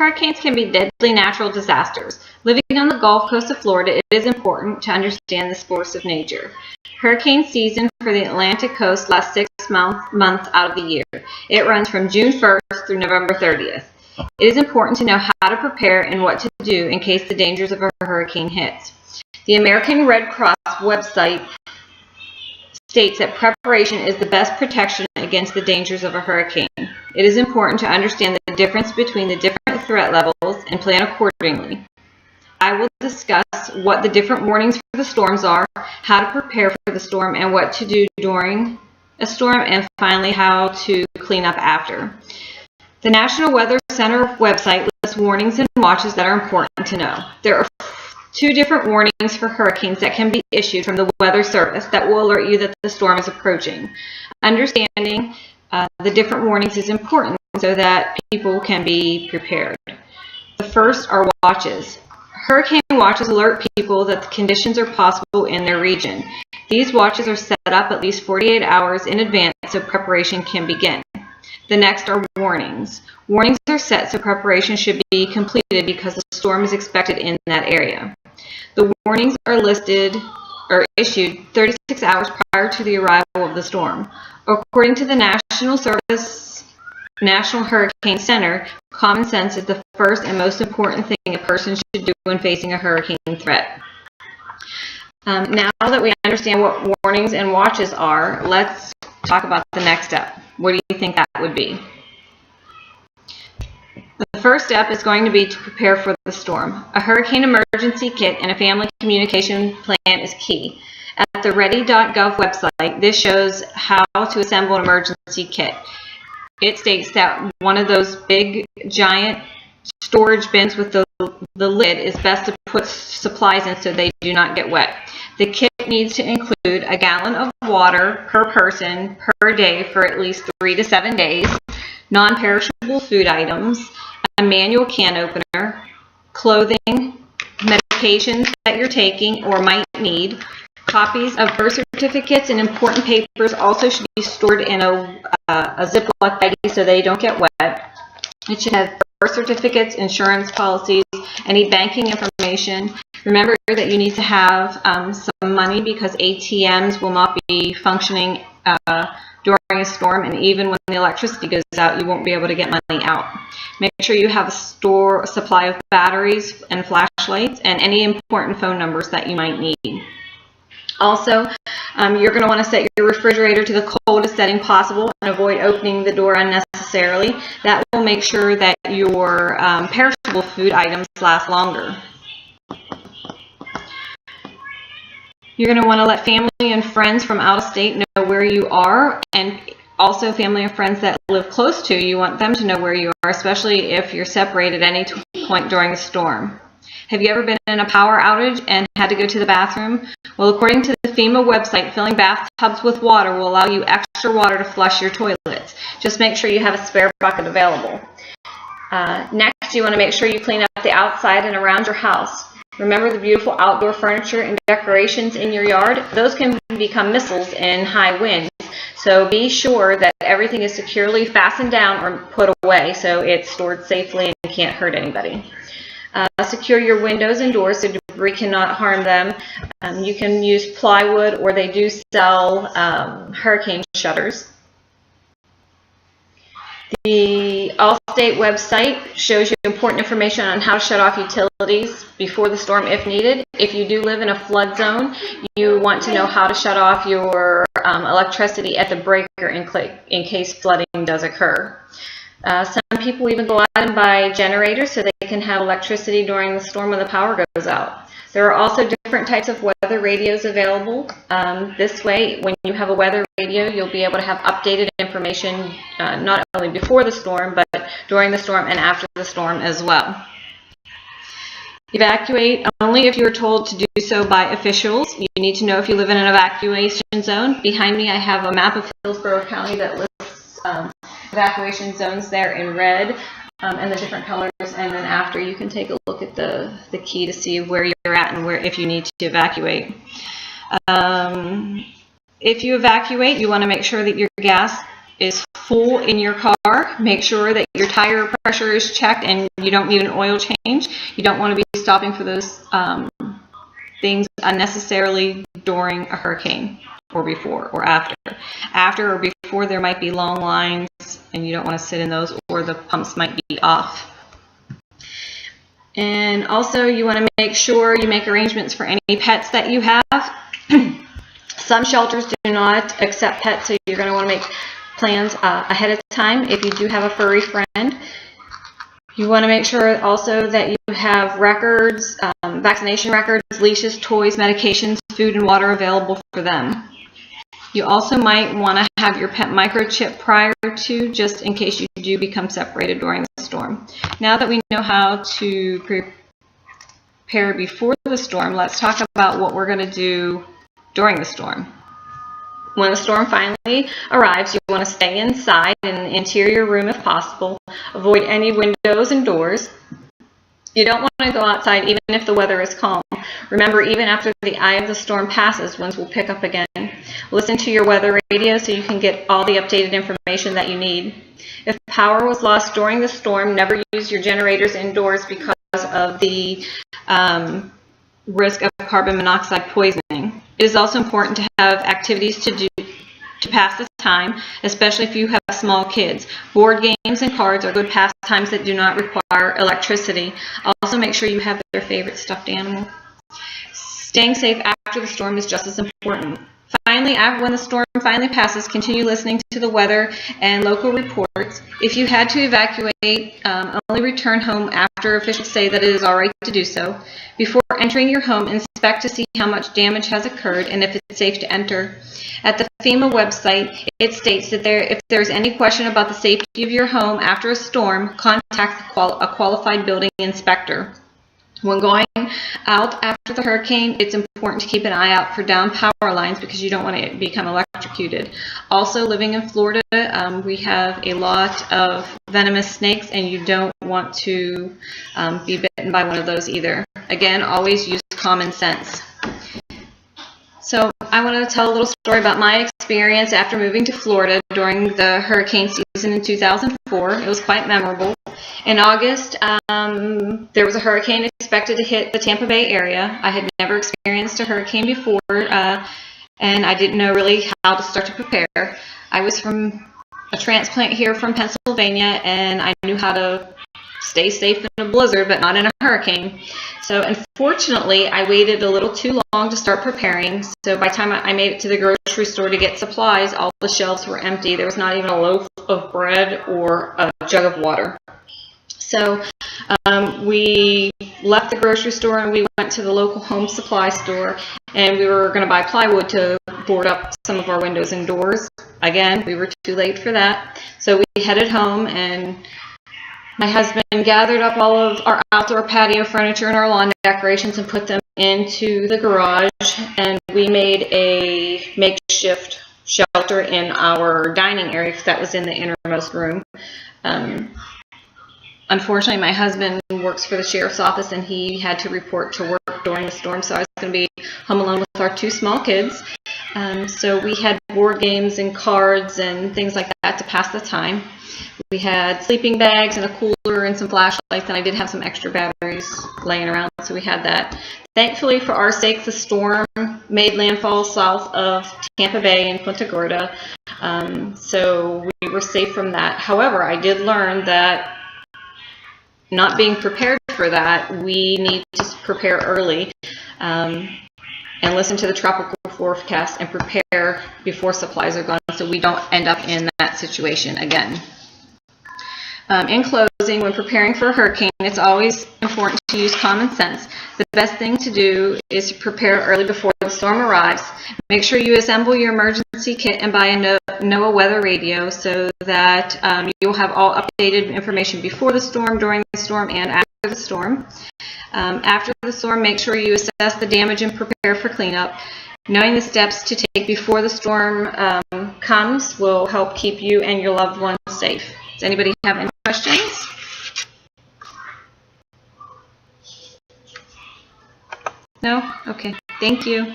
Hurricanes can be deadly natural disasters. Living on the Gulf Coast of Florida, it is important to understand this force of nature. Hurricane season for the Atlantic coast lasts 6 months out of the year. It runs from June 1st through November 30th. It is important to know how to prepare and what to do in case the dangers of a hurricane hits. The American Red Cross website states that preparation is the best protection against the dangers of a hurricane. It is important to understand the difference between the different threat levels and plan accordingly. I will discuss what the different warnings for the storms are, how to prepare for the storm, and what to do during a storm, and finally how to clean up after. The National Weather Center website lists warnings and watches that are important to know. There are 2 different warnings for hurricanes that can be issued from the Weather Service that will alert you that the storm is approaching. Understanding the different warnings is important so that people can be prepared. The first are watches. Hurricane watches alert people that the conditions are possible in their region. These watches are set up at least 48 hours in advance so preparation can begin. The next are warnings. Warnings are set so preparation should be completed because the storm is expected in that area. The warnings are issued 36 hours prior to the arrival of the storm. According to the National Hurricane Center, common sense is the first and most important thing a person should do when facing a hurricane threat. Now that we understand what warnings and watches are, let's talk about the next step. What do you think that would be? The first step is going to be to prepare for the storm. A hurricane emergency kit and a family communication plan is key. At the ready.gov website, this shows how to assemble an emergency kit. It states that one of those big, giant storage bins with the lid is best to put supplies in so they do not get wet. The kit needs to include a gallon of water per person per day for at least 3 to 7 days, non-perishable food items, a manual can opener, clothing, medications that you're taking or might need. Copies of birth certificates and important papers also should be stored in a Ziploc baggie so they don't get wet. It should have birth certificates, insurance policies, any banking information. Remember that you need to have some money because ATMs will not be functioning during a storm, and even when the electricity goes out, you won't be able to get money out. Make sure you have a supply of batteries and flashlights and any important phone numbers that you might need. Also, you're going to want to set your refrigerator to the coldest setting possible and avoid opening the door unnecessarily. That will make sure that your perishable food items last longer. You're going to want to let family and friends from out of state know where you are, and also family and friends that live close to you. You want them to know where you are, especially if you're separated at any point during the storm. Have you ever been in a power outage and had to go to the bathroom? Well, according to the FEMA website, filling bathtubs with water will allow you extra water to flush your toilets. Just make sure you have a spare bucket available. Next, you want to make sure you clean up the outside and around your house. Remember the beautiful outdoor furniture and decorations in your yard? Those can become missiles in high winds. So be sure that everything is securely fastened down or put away so it's stored safely and can't hurt anybody. Secure your windows and doors so debris cannot harm them. You can use plywood, or they do sell hurricane shutters. The Allstate website shows you important information on how to shut off utilities before the storm if needed. If you do live in a flood zone, you want to know how to shut off your electricity at the breaker in case flooding does occur. Some people even go out and buy generators so they can have electricity during the storm when the power goes out. There are also different types of weather radios available. This way, when you have a weather radio, you'll be able to have updated information not only before the storm, but during the storm and after the storm as well. Evacuate only if you are told to do so by officials. You need to know if you live in an evacuation zone. Behind me, I have a map of Hillsborough County that lists evacuation zones there in red and the different colors, and then after you can take a look at the key to see where you're at and where if you need to evacuate. If you evacuate, you want to make sure that your gas is full in your car. Make sure that your tire pressure is checked and you don't need an oil change. You don't want to be stopping for those things unnecessarily during a hurricane, or before or after. After or before, there might be long lines and you don't want to sit in those, or the pumps might be off. And also you want to make sure you make arrangements for any pets that you have. Some shelters do not accept pets, so you're going to want to make plans ahead of time. If you do have a furry friend, you want to make sure also that you have records, vaccination records, leashes, toys, medications, food, and water available for them. You also might want to have your pet microchip prior to, just in case you do become separated during the storm. Now that we know how to prepare before the storm, let's talk about what we're going to do during the storm. When the storm finally arrives, you want to stay inside in an interior room if possible. Avoid any windows and doors. You don't want to go outside even if the weather is calm. Remember, even after the eye of the storm passes, winds will pick up again. Listen to your weather radio so you can get all the updated information that you need. If power was lost during the storm, never use your generators indoors because of the risk of carbon monoxide poisoning. It is also important to have activities to do to pass the time, especially if you have small kids. Board games and cards are good pastimes that do not require electricity. Also, make sure you have their favorite stuffed animal. Staying safe after the storm is just as important. Finally, when the storm finally passes, continue listening to the weather and local reports. If you had to evacuate, only return home after officials say that it is all right to do so. Before entering your home, inspect to see how much damage has occurred and if it's safe to enter. At the FEMA website, it states that if there's any question about the safety of your home after a storm, contact a qualified building inspector. When going out after the hurricane, it's important to keep an eye out for downed power lines because you don't want to become electrocuted. Also, living in Florida, we have a lot of venomous snakes, and you don't want to be bitten by one of those either. Again, always use common sense. So I want to tell a little story about my experience after moving to Florida during the hurricane season in 2004. It was quite memorable. In August, there was a hurricane expected to hit the Tampa Bay area. I had never experienced a hurricane before, and I didn't know really how to start to prepare. I was from a transplant here from Pennsylvania, and I knew how to stay safe in a blizzard, but not in a hurricane. So unfortunately, I waited a little too long to start preparing. So by the time I made it to the grocery store to get supplies, all the shelves were empty. There was not even a loaf of bread or a jug of water. So we left the grocery store and we went to the local home supply store, and we were going to buy plywood to board up some of our windows and doors. Again, we were too late for that. So we headed home, and my husband gathered up all of our outdoor patio furniture and our lawn decorations and put them into the garage, and we made a makeshift shelter in our dining area because that was in the innermost room. Unfortunately, my husband works for the sheriff's office, and he had to report to work during the storm, so I was going to be home alone with our two small kids. So we had board games and cards and things like that to pass the time. We had sleeping bags and a cooler and some flashlights, and I did have some extra batteries laying around, so we had that. Thankfully, for our sake, the storm made landfall south of Tampa Bay and Punta Gorda, so we were safe from that. However, I did learn that not being prepared for that, we need to prepare early and listen to the tropical forecast and prepare before supplies are gone so we don't end up in that situation again. In closing, when preparing for a hurricane, it's always important to use common sense. The best thing to do is to prepare early before the storm arrives. Make sure you assemble your emergency kit and buy a NOAA weather radio so that you'll have all updated information before the storm, during the storm, and after the storm. After the storm, make sure you assess the damage and prepare for cleanup. Knowing the steps to take before the storm comes will help keep you and your loved ones safe. Does anybody have any questions? No? Okay. Thank you.